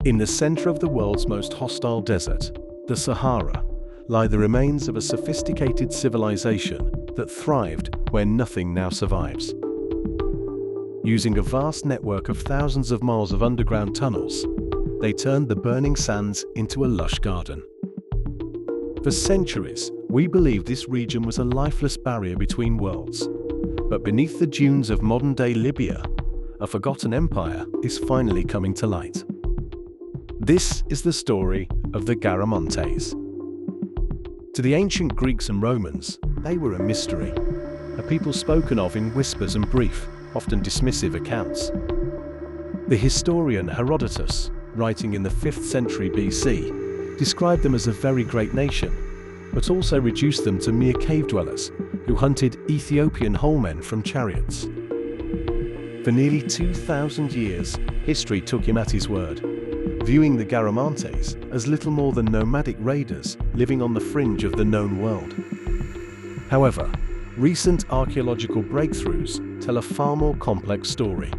In the center of the world's most hostile desert, the Sahara, lie the remains of a sophisticated civilization that thrived where nothing now survives. Using a vast network of thousands of miles of underground tunnels, they turned the burning sands into a lush garden. For centuries, we believed this region was a lifeless barrier between worlds. But beneath the dunes of modern-day Libya, a forgotten empire is finally coming to light. This is the story of the Garamantes. To the ancient Greeks and Romans, they were a mystery, a people spoken of in whispers and brief, often dismissive accounts. The historian Herodotus, writing in the 5th century BC, described them as a very great nation, but also reduced them to mere cave dwellers who hunted Ethiopian wholemen from chariots. For nearly 2,000 years, history took him at his word, viewing the Garamantes as little more than nomadic raiders living on the fringe of the known world. However, recent archaeological breakthroughs tell a far more complex story.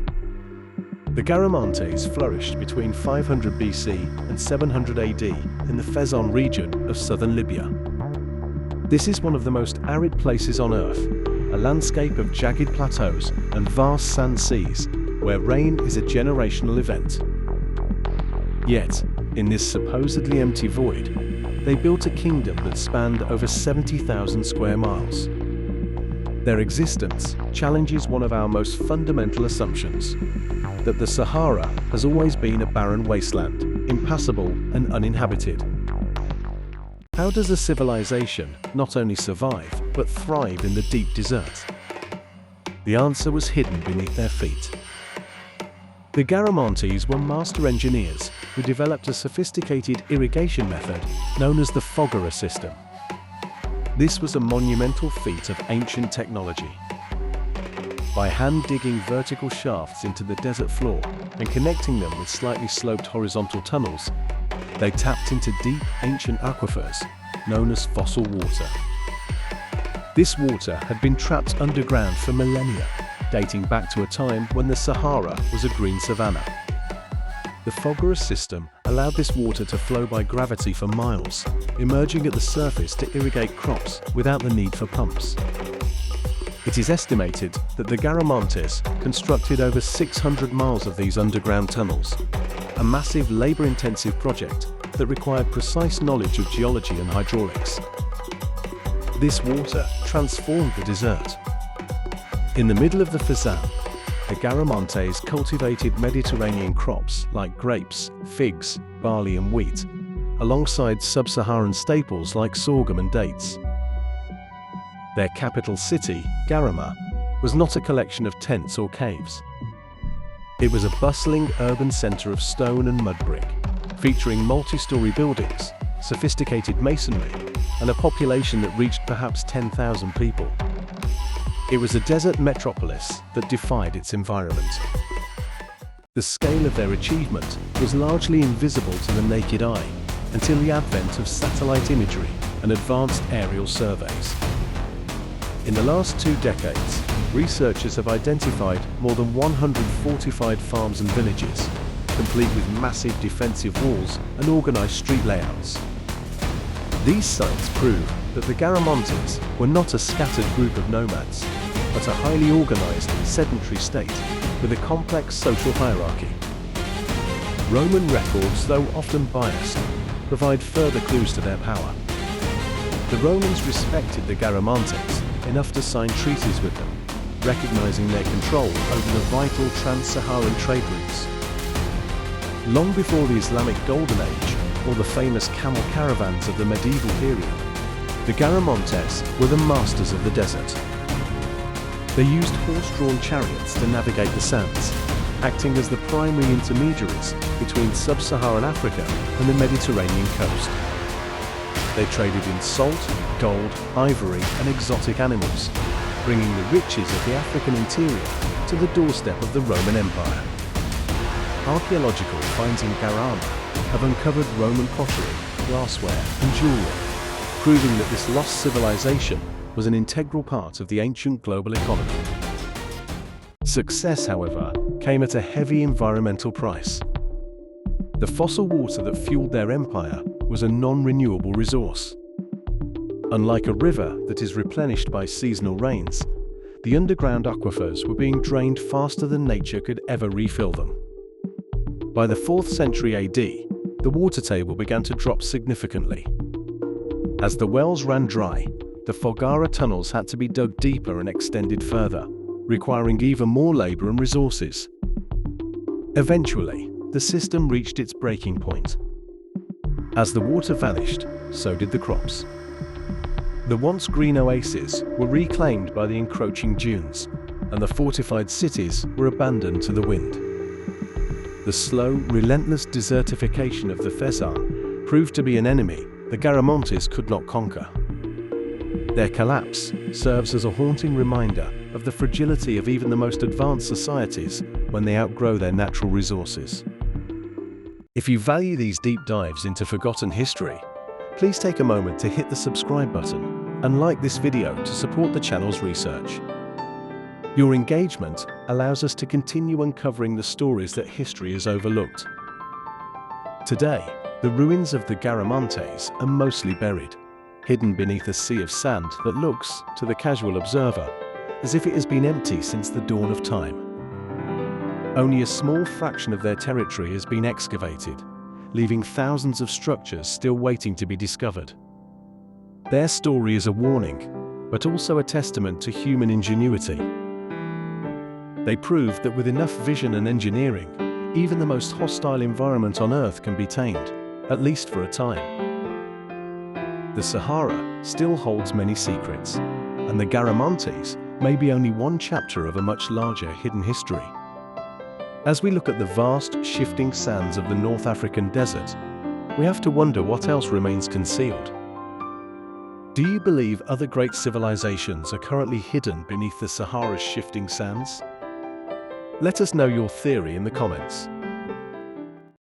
The Garamantes flourished between 500 BC and 700 AD in the Fezzan region of southern Libya. This is one of the most arid places on Earth, a landscape of jagged plateaus and vast sand seas where rain is a generational event. Yet, in this supposedly empty void, they built a kingdom that spanned over 70,000 square miles. Their existence challenges one of our most fundamental assumptions, that the Sahara has always been a barren wasteland, impassable and uninhabited. How does a civilization not only survive, but thrive in the deep desert? The answer was hidden beneath their feet. The Garamantes were master engineers who developed a sophisticated irrigation method known as the Foggara system. This was a monumental feat of ancient technology. By hand digging vertical shafts into the desert floor and connecting them with slightly sloped horizontal tunnels, they tapped into deep ancient aquifers known as fossil water. This water had been trapped underground for millennia, dating back to a time when the Sahara was a green savanna. The Foggara system allowed this water to flow by gravity for miles, emerging at the surface to irrigate crops without the need for pumps. It is estimated that the Garamantes constructed over 600 miles of these underground tunnels, a massive labor-intensive project that required precise knowledge of geology and hydraulics. This water transformed the desert. In the middle of the Fezzan, the Garamantes cultivated Mediterranean crops like grapes, figs, barley and wheat, alongside sub-Saharan staples like sorghum and dates. Their capital city, Garama, was not a collection of tents or caves. It was a bustling urban center of stone and mud brick, featuring multi-story buildings, sophisticated masonry, and a population that reached perhaps 10,000 people. It was a desert metropolis that defied its environment. The scale of their achievement was largely invisible to the naked eye until the advent of satellite imagery and advanced aerial surveys. In the last 2 decades, researchers have identified more than 100 fortified farms and villages, complete with massive defensive walls and organized street layouts. These sites prove that the Garamantes were not a scattered group of nomads, but a highly organized, sedentary state with a complex social hierarchy. Roman records, though often biased, provide further clues to their power. The Romans respected the Garamantes enough to sign treaties with them, recognizing their control over the vital Trans-Saharan trade routes. Long before the Islamic Golden Age, or the famous camel caravans of the medieval period, the Garamantes were the masters of the desert. They used horse-drawn chariots to navigate the sands, acting as the primary intermediaries between sub-Saharan Africa and the Mediterranean coast. They traded in salt, gold, ivory, and exotic animals, bringing the riches of the African interior to the doorstep of the Roman Empire. Archaeological finds in Garama have uncovered Roman pottery, glassware, and jewelry, proving that this lost civilization was an integral part of the ancient global economy. Success, however, came at a heavy environmental price. The fossil water that fueled their empire was a non-renewable resource. Unlike a river that is replenished by seasonal rains, the underground aquifers were being drained faster than nature could ever refill them. By the 4th century AD, the water table began to drop significantly. As the wells ran dry, the Foggara tunnels had to be dug deeper and extended further, requiring even more labor and resources. Eventually, the system reached its breaking point. As the water vanished, so did the crops. The once green oases were reclaimed by the encroaching dunes, and the fortified cities were abandoned to the wind. The slow, relentless desertification of the Fezzan proved to be an enemy the Garamantes could not conquer. Their collapse serves as a haunting reminder of the fragility of even the most advanced societies when they outgrow their natural resources. If you value these deep dives into forgotten history, please take a moment to hit the subscribe button and like this video to support the channel's research. Your engagement allows us to continue uncovering the stories that history has overlooked. Today, the ruins of the Garamantes are mostly buried, hidden beneath a sea of sand that looks, to the casual observer, as if it has been empty since the dawn of time. Only a small fraction of their territory has been excavated, leaving thousands of structures still waiting to be discovered. Their story is a warning, but also a testament to human ingenuity. They prove that with enough vision and engineering, even the most hostile environment on Earth can be tamed, at least for a time. The Sahara still holds many secrets, and the Garamantes may be only one chapter of a much larger hidden history. As we look at the vast, shifting sands of the North African desert, we have to wonder what else remains concealed. Do you believe other great civilizations are currently hidden beneath the Sahara's shifting sands? Let us know your theory in the comments.